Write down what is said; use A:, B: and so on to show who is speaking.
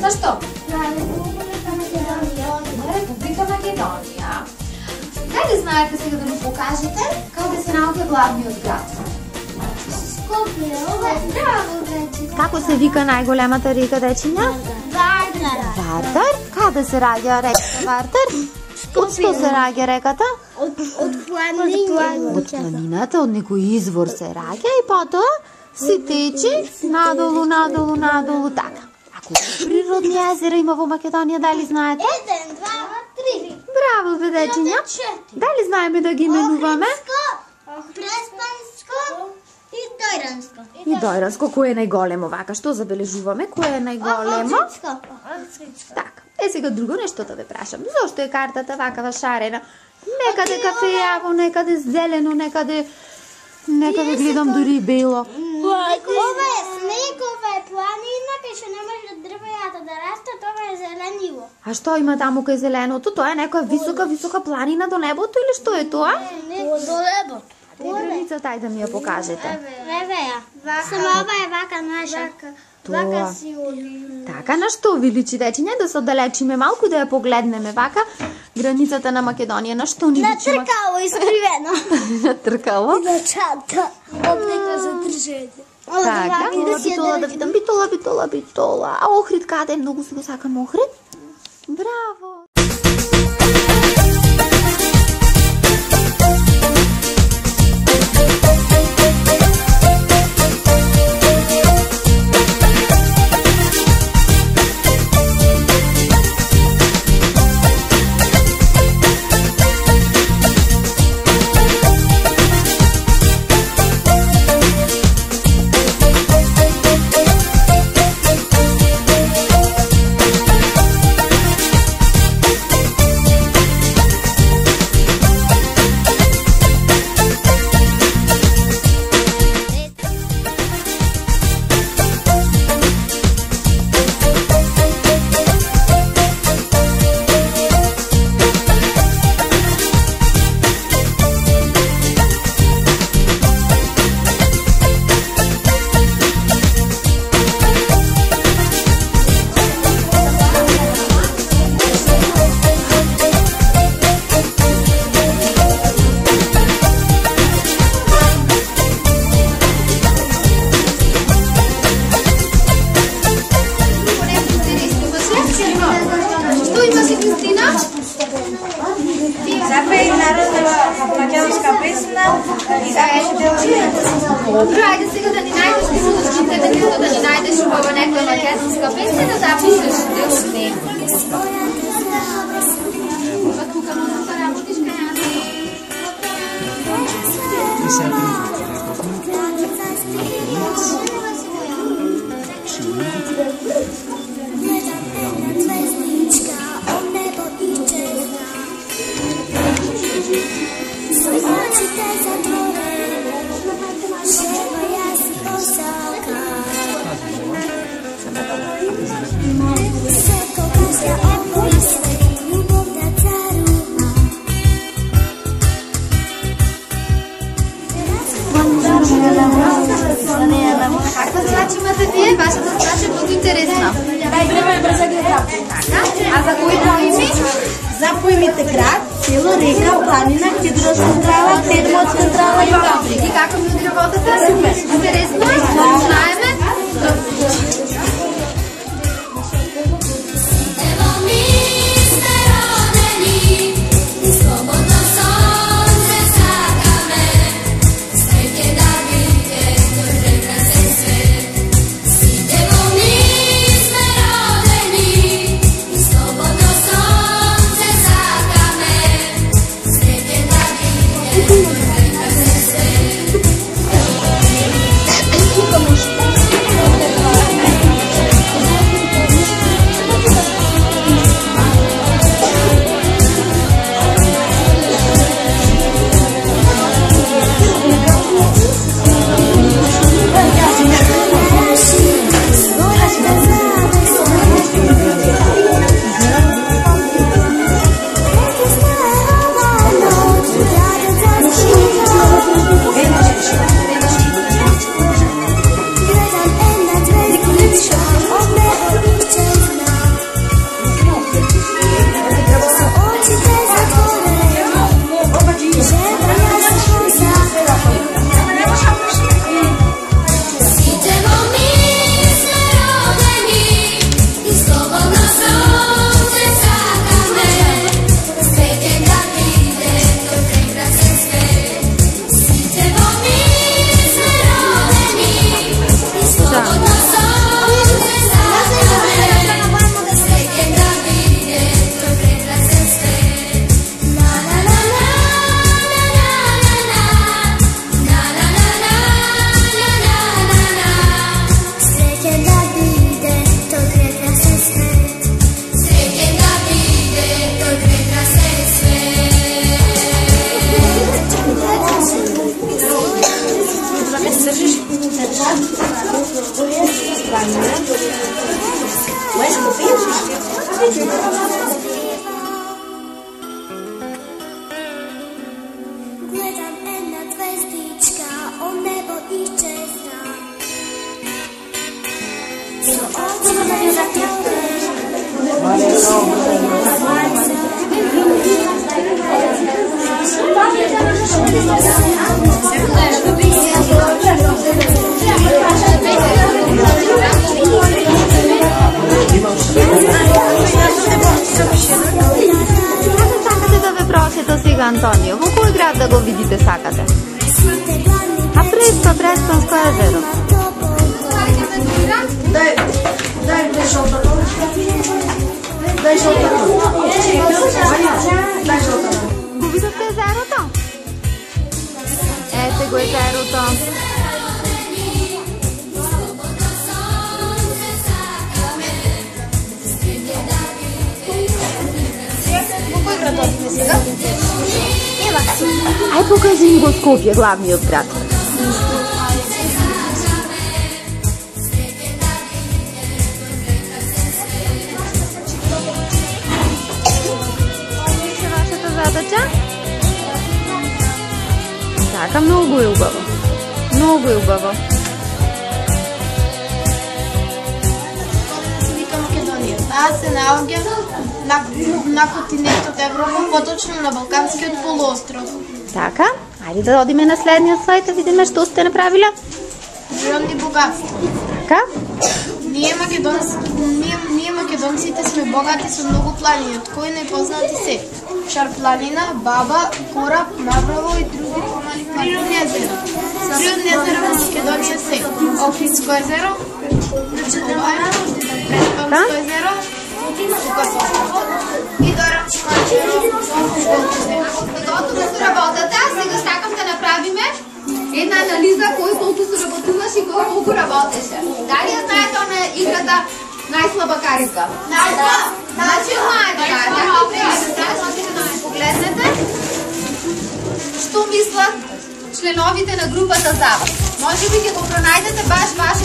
A: на што? Република Македонија. Дали знаете сега да ми покажете каде се наоѓа главниот град?
B: Скопје, браво, дечица.
A: Како се вика најголемата река, дечиња?
B: Вардар.
A: Вардар? Каде се раѓа реката Вардар? Од што се раѓа реката?
B: Од планината.
A: Од планината, од некој извор се раѓа и потоа се тече надолу, надолу, надолу, така. А колку природни езера има во Македонија, дали знаете?
B: 1, 2, 3.
A: Браво, бедечиња. Дали знаеме да ги именуваме?
B: Преспанско и Дојранско.
A: И Дојранско, кој е најголемо вака? Што забележуваме? Кој е најголемо?
B: Охридско.
A: Така. Сега друго нешто да ве прашам. Зошто е картата вакава шарена? Некаде кафејаво, некаде зелено, некаде гледам дури бело.
B: Ова е снег, ова е планина, кај што не може дрвејата да растат, ова е зелениво.
A: А што има таму кај зеленото? Тоа е некоја висока планина до небото или што е тоа?
B: Не, до небото.
A: Границата, ајде да ми ја покажете.
B: Еве ја. Само ова е вака наша. Вака си
A: Така, на што ви личи, дечиња, да се оддалечиме малку да ја погледнеме вака границата на Македонија, на што ни личи?
B: На тркало искривено.
A: На тркало?
B: На чата. Обнека за држете.
A: Така, битола да видам, битола. А Охрид каде? Многу си го сакам Охрид. Браво! Добро, ајде сега да ни најдеш музичките, да ни најдеш убава некоја македонска песна да запишеш дел од него. Па тука можеш да работиш кај Каква задача имате вие? Вашата задача е много интересна. А за кои поими?
C: За поимите град, село, река, планина, хидроцентрала, термоцентрала и
A: фабрики. Како ми работата? Супер. Интересно е? Знаеме?
D: Gledam jedna zvezdička, o nebo iščezna. Bilo odzvone za tebe.
A: Сакате да ве просето сега, Антонио? Во кој град да го видите сакате? А Преспанско езеро.
C: Дай жолтото. Дай жолтото.
A: Го видовте езерото? Ете го езерото. Ај покажи ми го Скопје, главниот град. Вашата задача? Така, многу е убаво. Многу е убаво.
B: Аз се наоѓам на континентот Европа, поточно на Балканскиот полуостров.
A: Така, ајде да одиме на следниот слайд да видиме што сте направиле.
B: Природни богатства.
A: Така?
B: Ние македонците сме богати со многу планини, од кои најпознати се Шарпланина, Баба, Кораб, Маврово и други помали природни езера. Природни езера во Македонија се Охридско езеро, Преспанско езеро, и Дорамчко езеро.
A: Готово со работата, сега сакам да направиме една анализа кој колку се работуваш и кој колку работеше. Дали ја знаете она играта најслаба карика? Значи погледнете што мислат членовите на групата за вас. Може би ќе го пронајдете баш ваш